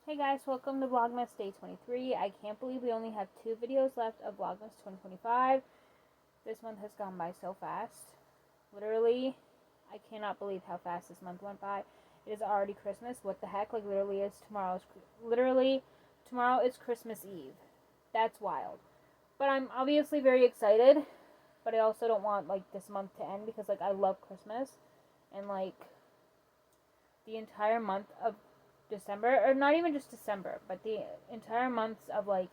Hey guys, welcome to Vlogmas Day 23. I can't believe we only have 2 videos left of Vlogmas 2025. This month has gone by so fast. Literally, I cannot believe how fast this month went by. It is already Christmas. What the heck? Like, tomorrow is Christmas Eve. That's wild. But I'm obviously very excited, but I also don't want, like, this month to end because, like, I love Christmas. And, like, the entire month of December, or not even just December, but the entire months of like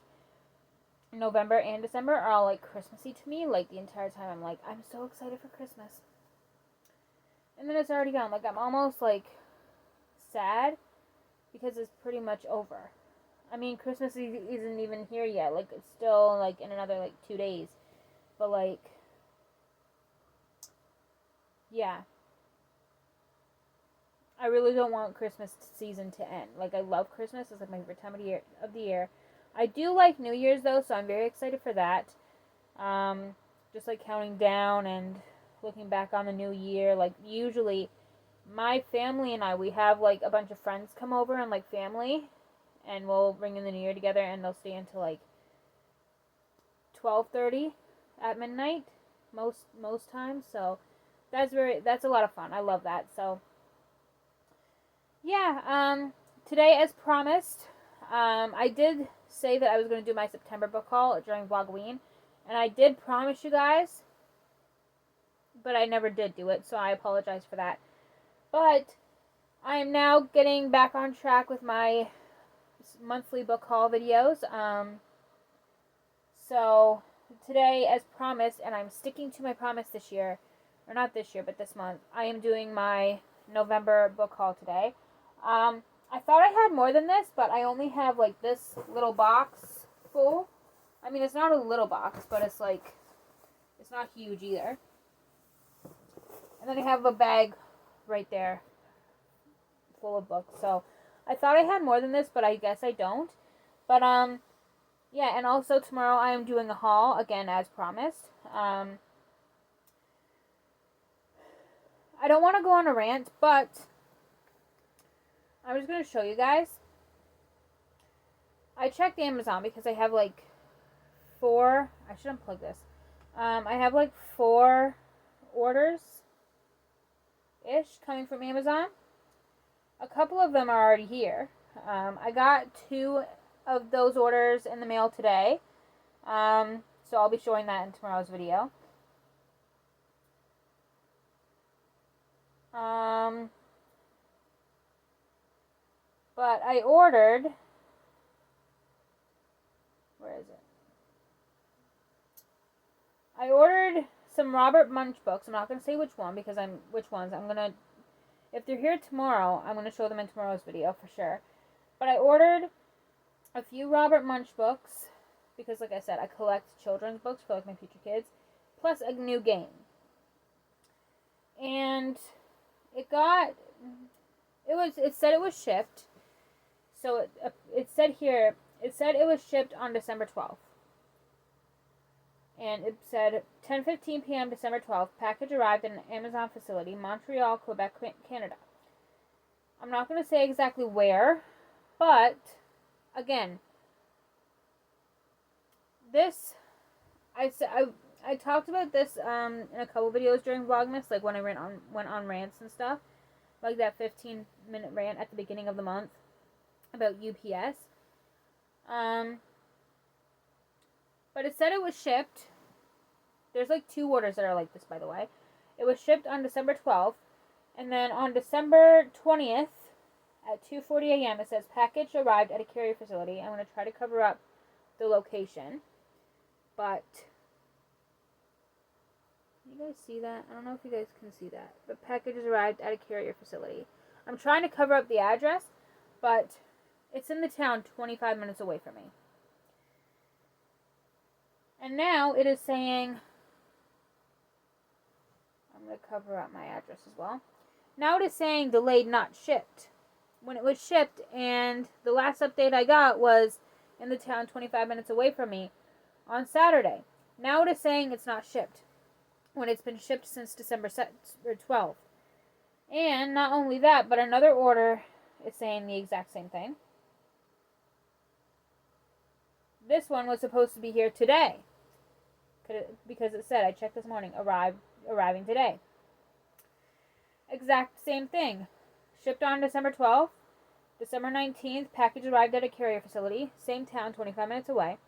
November and December are all like Christmassy to me. Like the entire time I'm like, I'm so excited for Christmas. And then it's already gone. Like I'm almost like sad because it's pretty much over. I mean, Christmas isn't even here yet. Like it's still like in another like 2 days. But like, yeah. I really don't want Christmas season to end. Like I love Christmas; it's like my favorite time of the year. I do like New Year's though, so I'm very excited for that. Just like counting down and looking back on the new year. Like usually, my family and we have like a bunch of friends come over and like family, and we'll bring in the New Year together, and they'll stay until like 12:30 at midnight most times. So that's a lot of fun. I love that. So yeah, today as promised, I did say that I was going to do my September book haul during Vlogween, and I did promise you guys, but I never did do it, so I apologize for that. But I am now getting back on track with my monthly book haul videos. So today, as promised, and I'm sticking to my promise this year, or not this year, but this month, I am doing my November book haul today. I thought I had more than this, but I only have like this little box full. I mean, it's not a little box, but it's like, it's not huge either. And then I have a bag right there full of books. So I thought I had more than this, but I guess I don't. But yeah, and also tomorrow I am doing a haul again as promised. I don't want to go on a rant, but I'm just going to show you guys. I checked Amazon because I have like 4, I should unplug this. I have like 4 orders-ish coming from Amazon. A couple of them are already here. I got 2 of those orders in the mail today. So I'll be showing that in tomorrow's video. But I ordered, where is it? I ordered some Robert Munch books. I'm not going to say which ones. I'm going to, if they're here tomorrow, I'm going to show them in tomorrow's video for sure. But I ordered a few Robert Munch books because, like I said, I collect children's books for like my future kids, plus a new game. And it said it was shipped. So it said here, it said it was shipped on December 12th. And it said 10:15 p.m. December 12th, package arrived in an Amazon facility, Montreal, Quebec, Canada. I'm not going to say exactly where, but again, this, I talked about this in a couple videos during Vlogmas, like when I went on rants and stuff, like that 15-minute rant at the beginning of the month about UPS. But it said it was shipped. There's like 2 orders that are like this, by the way. It was shipped on December 12th, and then on December 20th at 2:40 a.m. it says package arrived at a carrier facility. I'm going to try to cover up the location, but you guys see that? I don't know if you guys can see that. The package has arrived at a carrier facility. I'm trying to cover up the address, but it's in the town 25 minutes away from me. And now it is saying, I'm going to cover up my address as well. Now it is saying delayed, not shipped. When it was shipped, and the last update I got was in the town 25 minutes away from me on Saturday. Now it is saying it's not shipped when it's been shipped since December 12th. And not only that, but another order is saying the exact same thing. this one was supposed to be here today. Because it said, I checked this morning, arriving today. Exact same thing. Shipped on December 12th. December 19th, package arrived at a carrier facility. Same town, 25 minutes away.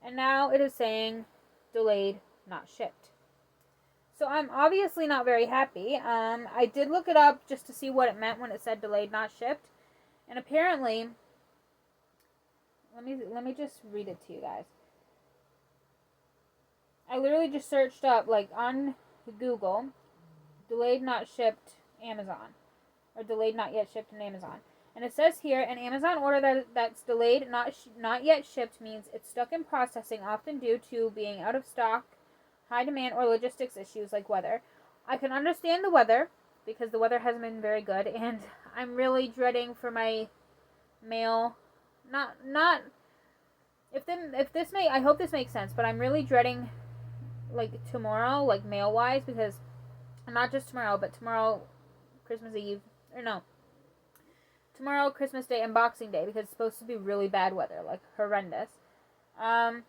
And now it is saying delayed, not shipped. So I'm obviously not very happy. I did look it up just to see what it meant when it said delayed, not shipped. And apparently, let me just read it to you guys. I literally just searched up, like, on Google, delayed, not shipped, Amazon. Or delayed, not yet shipped in Amazon. And it says here, an Amazon order that's delayed, not yet shipped means it's stuck in processing, often due to being out of stock, high demand, or logistics issues like weather. I can understand the weather, because the weather hasn't been very good, and I'm really dreading for my mail. I hope this makes sense, but I'm really dreading, like, tomorrow, like, mail-wise, because, not just tomorrow, but tomorrow, Christmas Eve, or no, tomorrow, Christmas Day, and Boxing Day, because it's supposed to be really bad weather, like, horrendous. But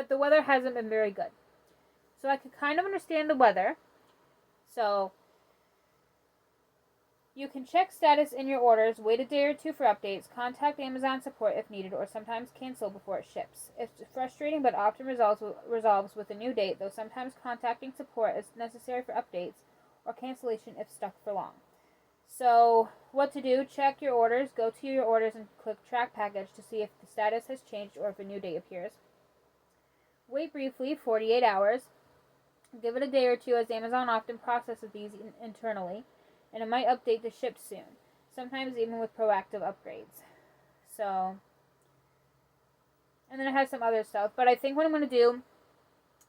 the weather hasn't been very good. So I could kind of understand the weather. So, you can check status in your orders, wait a day or two for updates, contact Amazon support if needed, or sometimes cancel before it ships. It's frustrating, but often resolves with a new date, though sometimes contacting support is necessary for updates or cancellation if stuck for long. So, what to do? Check your orders, go to your orders and click track package to see if the status has changed or if a new date appears. Wait briefly, 48 hours. Give it a day or two, as Amazon often processes these internally, and it might update the ship soon, sometimes even with proactive upgrades. So, and then it has some other stuff, but I think what I'm going to do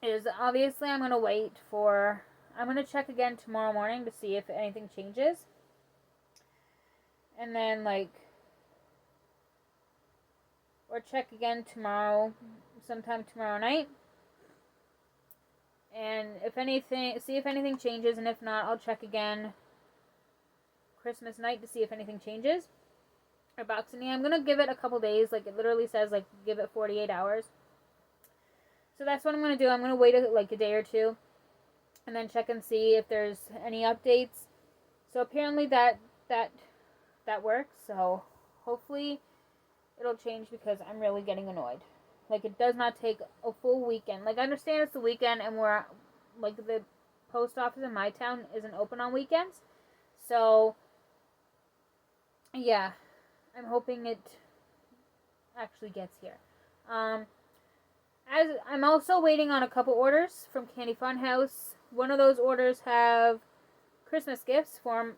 is, obviously I'm going to check again tomorrow morning to see if anything changes, and then, like, or check again sometime tomorrow night, and see if anything changes, and if not, I'll check again Christmas night to see if anything changes. Or Boxing Day, I'm going to give it a couple days, like, it literally says, like, give it 48 hours. So that's what I'm going to do. I'm going to wait, like, a day or two, and then check and see if there's any updates. So apparently that works, so hopefully it'll change, because I'm really getting annoyed. Like, it does not take a full weekend. Like, I understand it's the weekend, and like, the post office in my town isn't open on weekends. So, yeah, I'm hoping it actually gets here. As I'm also waiting on a couple orders from Candy Funhouse. One of those orders have a Christmas gift for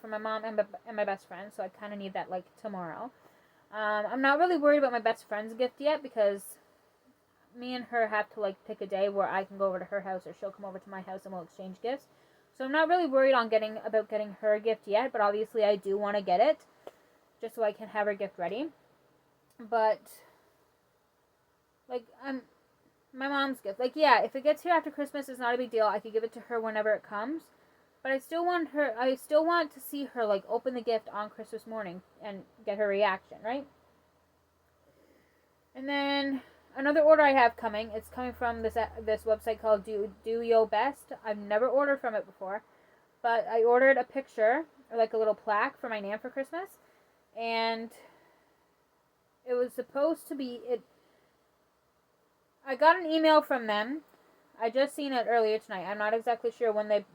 my mom and my best friend, so I kind of need that, like, tomorrow. I'm not really worried about my best friend's gift yet, because me and her have to, like, pick a day where I can go over to her house or she'll come over to my house and we'll exchange gifts. So I'm not really worried about getting her a gift yet, but obviously I do want to get it, just so I can have her gift ready. But, like, my mom's gift, like, yeah, if it gets here after Christmas, it's not a big deal. I could give it to her whenever it comes. But I still want to see her, like, open the gift on Christmas morning and get her reaction, right? And then another order I have coming, it's coming from this website called Do Yo Best. I've never ordered from it before, but I ordered a picture, or like a little plaque, for my Nan for Christmas, and it was supposed to be I got an email from them. I just seen it earlier tonight. I'm not exactly sure when they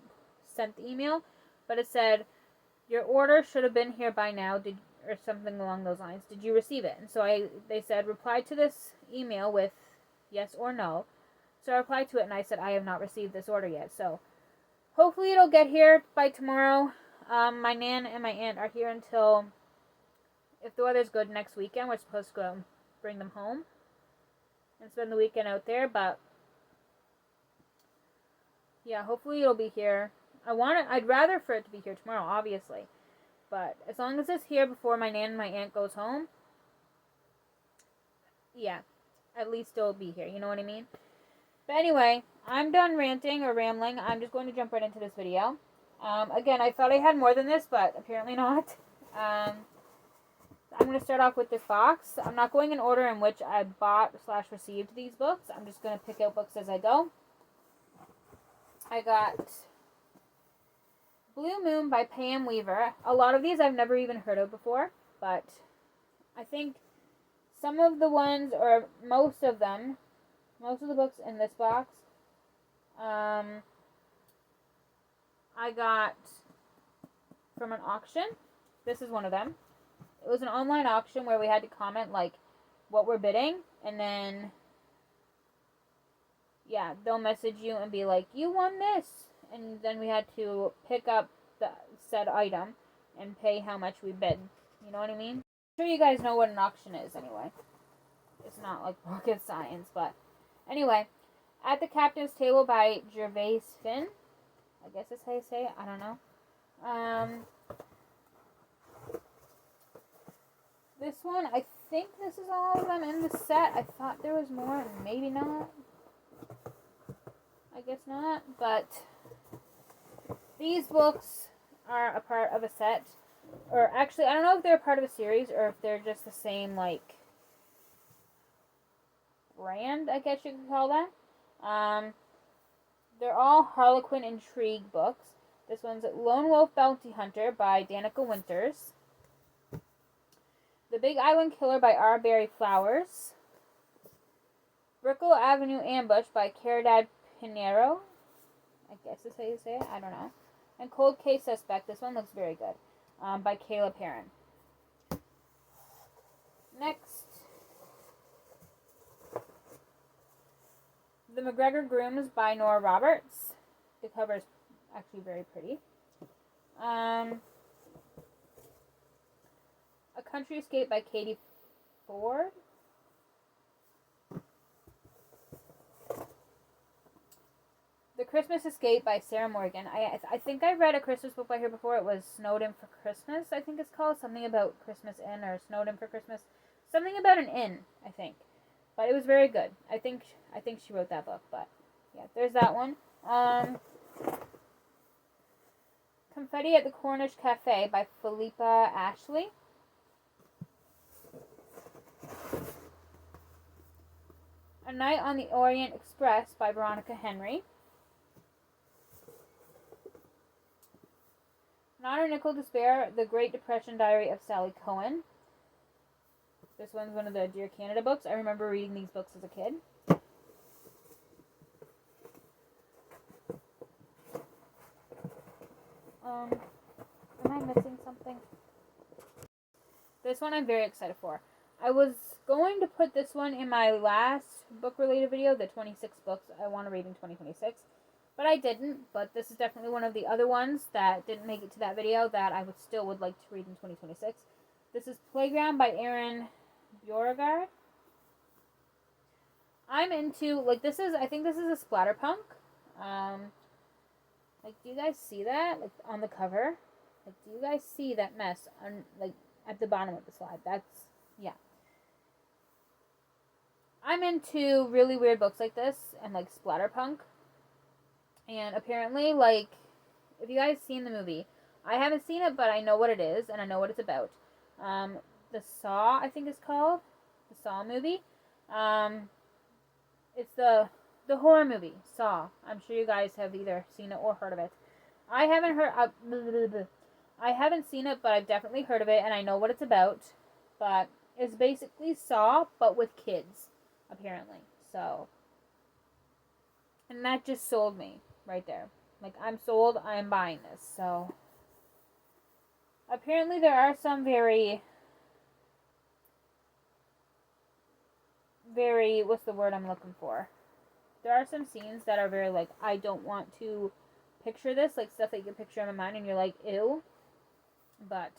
sent the email, but it said, your order should have been here by now, or something along those lines. Did you receive it? And so they said, reply to this email with yes or no. So I replied to it, and I said, I have not received this order yet. So hopefully it'll get here by tomorrow. My Nan and my aunt are here until, if the weather's good, next weekend. We're supposed to go bring them home and spend the weekend out there, but yeah, hopefully it'll be here. I'd rather for it to be here tomorrow, obviously. But as long as it's here before my Nan and my aunt goes home, yeah, at least it'll be here. You know what I mean? But anyway, I'm done ranting or rambling. I'm just going to jump right into this video. Again, I thought I had more than this, but apparently not. I'm going to start off with this box. I'm not going in order in which I bought / received these books. I'm just going to pick out books as I go. I got Blue Moon by Pam Weaver. A lot of these I've never even heard of before, but I think some of the ones, or most of the books in this box, I got from an auction. This is one of them. It was an online auction where we had to comment like what we're bidding, and then yeah, they'll message you and be like, you won this, and then we had to pick up the said item and pay how much we bid. You know what I mean? I'm sure you guys know what an auction is anyway. It's not like rocket science, but anyway, At the Captain's Table by Gervais Finn. I guess that's how you say it. I don't know. This one, I think this is all of them in the set. I thought there was more, maybe not. I guess not, but these books are a part of a set. Or actually, I don't know if they're a part of a series or if they're just the same, like, brand, I guess you could call that. They're all Harlequin Intrigue books. This one's Lone Wolf Bounty Hunter by Danica Winters. The Big Island Killer by R. Barry Flowers. Brickell Avenue Ambush by Caridad Pinheiro. I guess that's how you say it. I don't know. And Cold Case Suspect. This one looks very good. By Kayla Perrin. Next. The McGregor Grooms by Nora Roberts. The cover is actually very pretty. A Country Escape by Katie Ford. The Christmas Escape by Sarah Morgan. I think I read a Christmas book by her before. It was Snowed In for Christmas, I think it's called. Something about Christmas Inn or Snowed In for Christmas. Something about an inn, I think. But it was very good. I think she wrote that book, but yeah, there's that one. Confetti at the Cornish Cafe by Philippa Ashley. A Night on the Orient Express by Veronica Henry. Not Her Nickel Despair, The Great Depression Diary of Sally Cohen. This one's one of the Dear Canada books. I remember reading these books as a kid. Am I missing something? This one I'm very excited for. I was going to put this one in my last book-related video, the 26 books I want to read in 2026. But I didn't. But this is definitely one of the other ones that didn't make it to that video that I would like to read in 2026. This is Playground by Erin Beauregard. I'm into, like, I think this is a splatterpunk. Like, do you guys see that? Like, on the cover? Like, do you guys see that mess on, like, at the bottom of the slide? That's, yeah. I'm into really weird books like this and, like, splatterpunk. And apparently, like, if you guys seen the movie, I haven't seen it, but I know what it is, and I know what it's about. The Saw, I think it's called. The Saw movie. It's the horror movie, Saw. I'm sure you guys have either seen it or heard of it. I haven't seen it, but I've definitely heard of it, and I know what it's about. But it's basically Saw, but with kids, apparently. So, and that just sold me right there. Like, I'm sold, I'm buying this. So, apparently there are some very, what's the word I'm looking for? There are some scenes that are very, like, I don't want to picture this, like, stuff that you can picture in my mind, and you're like, ew. But,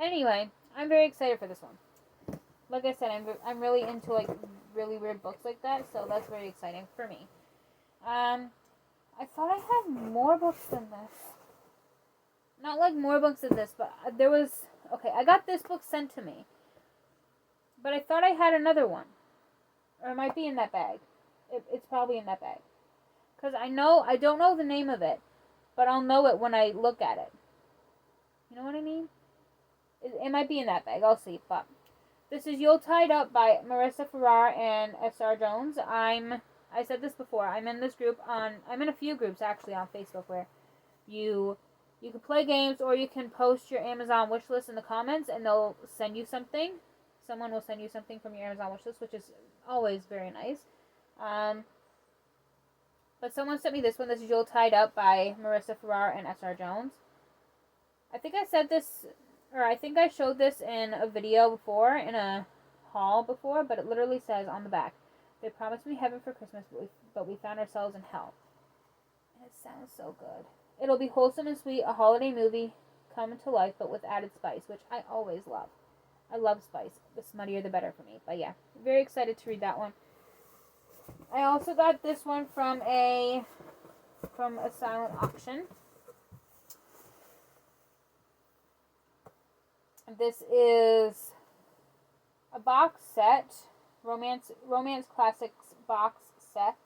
anyway, I'm very excited for this one. Like I said, I'm really into, like, really weird books like that, so that's very exciting for me. I thought I had more books than this. Not, like, more books than this, but there was, okay, I got this book sent to me. But I thought I had another one. Or it might be in that bag. It's probably in that bag. Because I don't know the name of it. But I'll know it when I look at it. You know what I mean? It might be in that bag. I'll see. But this is Yuletide Up by Marissa Farrar and S.R. Jones. I said this before. I'm in this group I'm in a few groups actually on Facebook where you can play games or you can post your Amazon wish list in the comments and they'll send you something. Someone will send you something from your Amazon wish list, which is always very nice. But someone sent me this one. This is Yuletide Up by Marissa Farrar and S.R. Jones. I think I said this, or I think I showed this in a video before, in a haul before, but it literally says on the back, "They promised me heaven for Christmas, but we found ourselves in hell." And it sounds so good. It'll be wholesome and sweet, a holiday movie come to life, but with added spice, which I always love. I love spice. The smuttier, the better for me. But yeah, very excited to read that one. I also got this one from a silent auction. This is a box set, romance classics box set.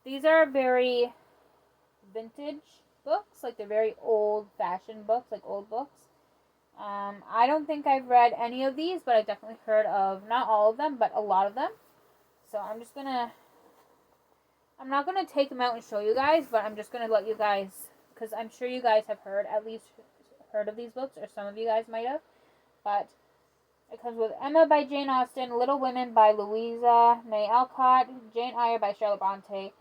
These are very vintage books, like they're very old-fashioned books, like old books. I don't think I've read any of these, but I've definitely heard of, not all of them, but a lot of them. So I'm not gonna take them out and show you guys, but I'm just gonna let you guys, because I'm sure you guys have at least heard of these books, or some of you guys might have. But it comes with Emma by Jane Austen, Little Women by Louisa May Alcott, Jane Eyre by Charlotte Bronte.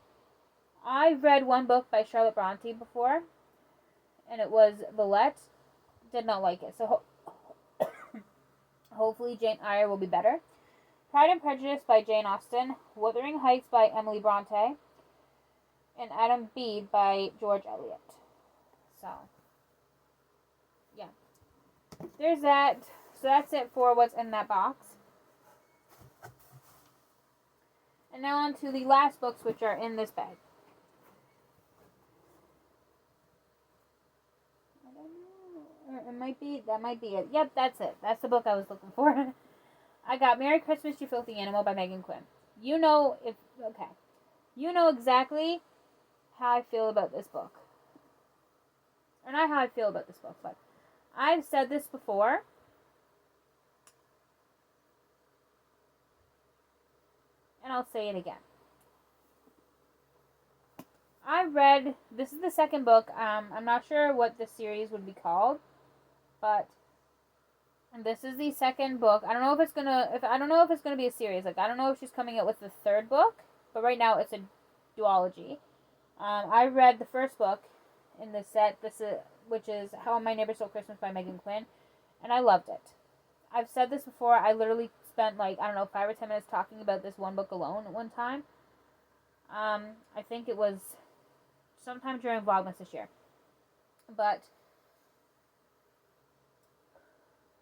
I've read one book by Charlotte Bronte before, and it was Villette. Did not like it, so hopefully Jane Eyre will be better. Pride and Prejudice by Jane Austen, Wuthering Heights by Emily Bronte, and Adam Bede by George Eliot. So, yeah. There's that. So that's it for what's in that box. And now on to the last books which are in this bag. That might be it. Yep, that's it. That's the book I was looking for. I got Merry Christmas, You Filthy Animal by Megan Quinn. You know exactly how I feel about this book. Or not how I feel about this book, but I've said this before. And I'll say it again. This is the second book. I'm not sure what the series would be called, but this is the second book. I don't know if it's gonna be a series. Like, I don't know if she's coming out with the third book, but right now it's a duology. I read the first book in this set. Which is How My Neighbor Stole Christmas by Megan Quinn, and I loved it. I've said this before. I literally spent 5 or 10 minutes talking about this one book alone at one time. I think it was sometime during VLOGMAS this year. But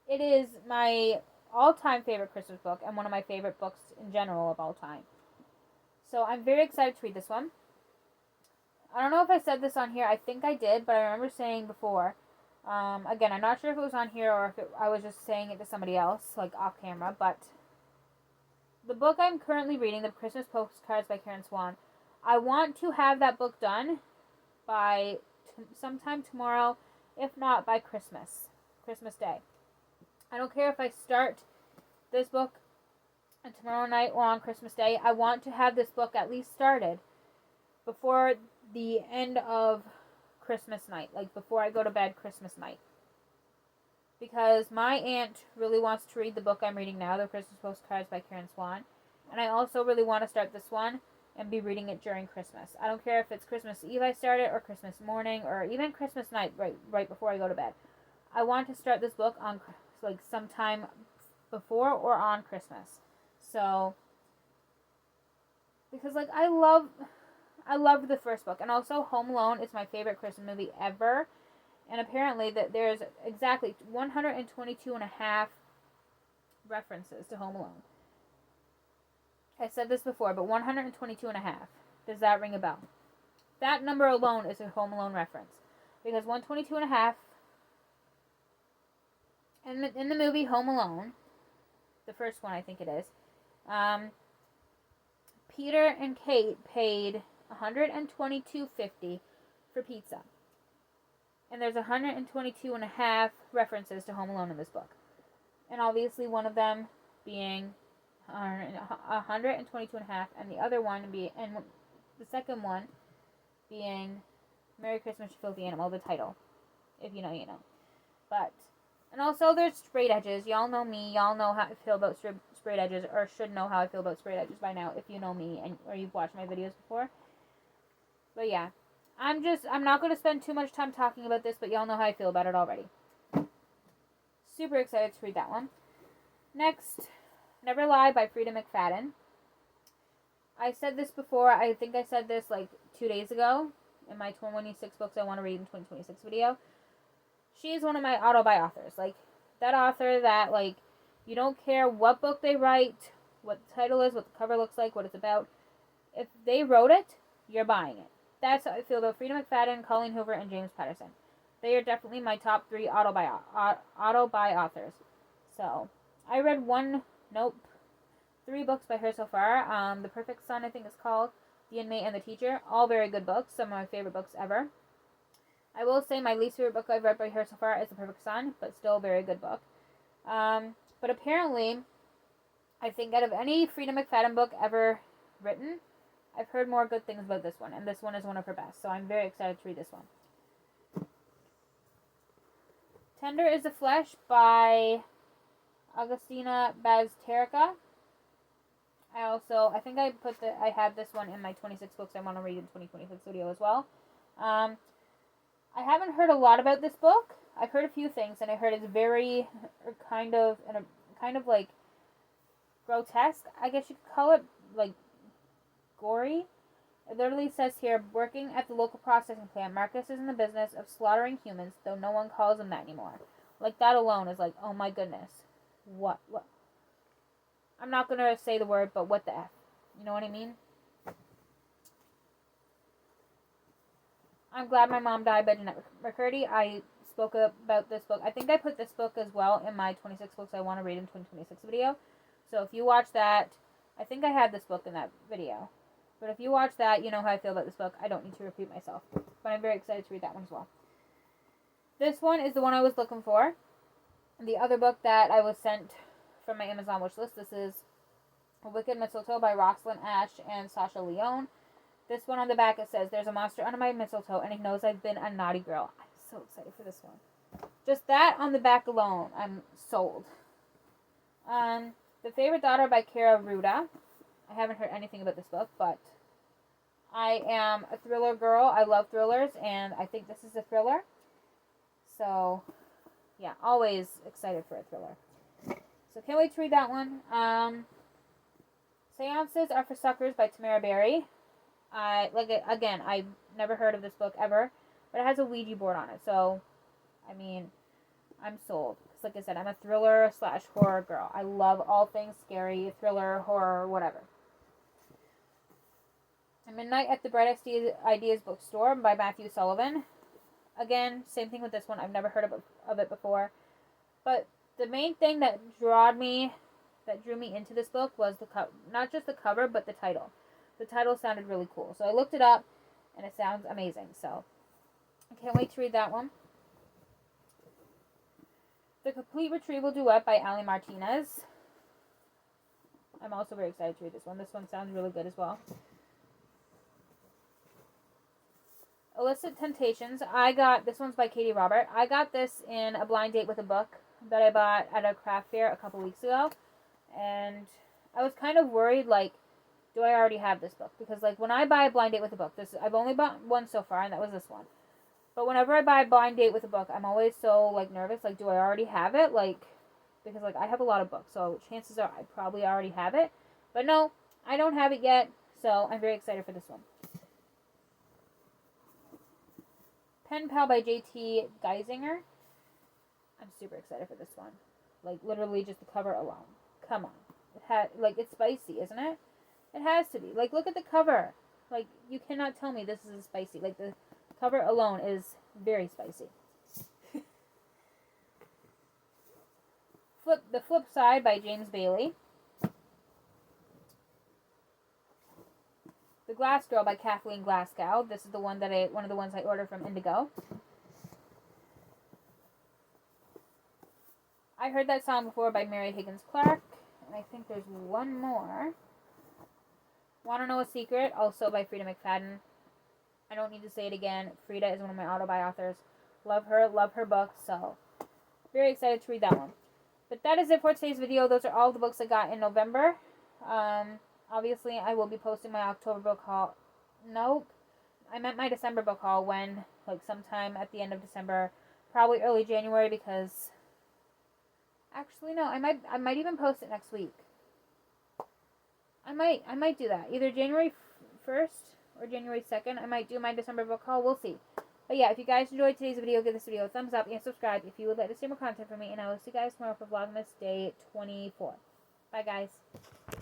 it is my all-time favorite Christmas book and one of my favorite books in general of all time. So I'm very excited to read this one. I don't know if I said this on here. I think I did, but I remember saying before. Again, I'm not sure if it was on here or if I was just saying it to somebody else, like off camera, but the book I'm currently reading, The Christmas Postcards by Karen Swan, I want to have that book done by sometime tomorrow, if not by Christmas Day. I don't care if I start this book tomorrow night or on Christmas Day. I want to have this book at least started before the end of Christmas night, like before I go to bed Christmas night. Because my aunt really wants to read the book I'm reading now, The Christmas Postcards by Karen Swan, and I also really want to start this one and be reading it during Christmas. I don't care if it's Christmas Eve I start it, or Christmas morning, or even Christmas night, right before I go to bed. I want to start this book on sometime before or on Christmas. So, because I love the first book, and also Home Alone is my favorite Christmas movie ever. And apparently that there's exactly 122.5 references to Home Alone. I said this before, but 122.5. Does that ring a bell? That number alone is a Home Alone reference. Because 122.5, in the movie Home Alone, the first one I think it is, Peter and Kate paid $122.50 for pizza. And there's 122 and a half references to Home Alone in this book. And obviously one of them being 122 and a half, and the other one and the second one being Merry Christmas, You Filthy Animal, the title. If you know, you know. But, and also there's sprayed edges. Y'all know me. Y'all know how I feel about sprayed edges, or should know how I feel about sprayed edges by now if you know me or you've watched my videos before. But yeah, I'm not going to spend too much time talking about this, but y'all know how I feel about it already. Super excited to read that one. Next, Never Lie by Frida McFadden. I said this before. I think I said this like 2 days ago in my 26 books I want to read in 2026 video. She's one of my auto-buy authors. Like, that author that, like, you don't care what book they write, what the title is, what the cover looks like, what it's about. If they wrote it, you're buying it. That's how I feel about Frida McFadden, Colleen Hoover, and James Patterson. They are definitely my top 3 auto-buy authors. So, I read 3 books by her so far. The Perfect Son, I think it's called. The Inmate and the Teacher. All very good books. Some of my favorite books ever. I will say my least favorite book I've read by her so far is The Perfect Son, but still a very good book. But apparently, I think out of any Frida McFadden book ever written, I've heard more good things about this one, and this one is one of her best, so I'm very excited to read this one. Tender is the Flesh by Augustina Bazterrica. I think I had this one in my 26 books I want to read in 2026 video as well. I haven't heard a lot about this book. I've heard a few things, and I heard it's very kind of like grotesque, I guess you could call it, like gory. It literally says here, working at the local processing plant, Marcus is in the business of slaughtering humans, though no one calls him that anymore. Like, that alone is like, oh my goodness. What? I'm not going to say the word, but what the F? You know what I mean? I'm Glad My Mom Died by Jeanette McCurdy. I spoke about this book. I think I put this book as well in my 26 books I want to read in 2026 video. So if you watch that, I think I had this book in that video. But if you watch that, you know how I feel about this book. I don't need to repeat myself. But I'm very excited to read that one as well. This one is the one I was looking for. The other book that I was sent from my Amazon wish list. This is A Wicked Mistletoe by Rosalind Ash and Sasha Leone. This one on the back, it says, there's a monster under my mistletoe and it knows I've been a naughty girl. I'm so excited for this one. Just that on the back alone, I'm sold. The Favorite Daughter by Kara Ruda. I haven't heard anything about this book, but I am a thriller girl. I love thrillers, and I think this is a thriller. So, yeah, always excited for a thriller. So, can't wait to read that one. Seances Are for Suckers by Tamara Berry. I've never heard of this book ever, but it has a Ouija board on it. So, I mean, I'm sold. Because, like I said, I'm a thriller/horror girl. I love all things scary, thriller, horror, whatever. Midnight at the Bright Ideas Bookstore by Matthew Sullivan. Again, same thing with this one. I've never heard of it before. But the main thing that drew me into this book was not just the cover, but the title. The title sounded really cool. So I looked it up, and it sounds amazing. So I can't wait to read that one. The Complete Retrieval Duet by Ali Martinez. I'm also very excited to read this one. This one sounds really good as well. Illicit Temptations. This one's by Katie Robert. I got this in a blind date with a book that I bought at a craft fair a couple weeks ago. And I was kind of worried, like, do I already have this book? Because, like, when I buy a blind date with a book, I've only bought one so far, and that was this one. But whenever I buy a blind date with a book, I'm always so, like, nervous. Like, do I already have it? Like, because, like, I have a lot of books, so chances are I probably already have it. But no, I don't have it yet, so I'm very excited for this one. Pen Pal by J.T. Geisinger. I'm super excited for this one. Like, literally just the cover alone. Come on. It's spicy, isn't it? It has to be. Like, look at the cover. Like, you cannot tell me this is spicy. Like, the cover alone is very spicy. The Flip Side by James Bailey. The Glass Girl by Kathleen Glasgow. This is one of the ones I ordered from Indigo. I Heard That Song Before by Mary Higgins Clark. And I think there's one more. Wanna Know a Secret, also by Frida McFadden. I don't need to say it again. Frida is one of my auto-buy authors. Love her books, so very excited to read that one. But that is it for today's video. Those are all the books I got in November. Obviously, I will be posting my October book haul. Nope. I meant my December book haul when, like, sometime at the end of December, probably early January, because actually no, I might even post it next week. I might do that. Either January 1st or January 2nd. I might do my December book haul. We'll see. But yeah, if you guys enjoyed today's video, give this video a thumbs up and subscribe if you would like to see more content from me. And I will see you guys tomorrow for Vlogmas Day 24. Bye, guys.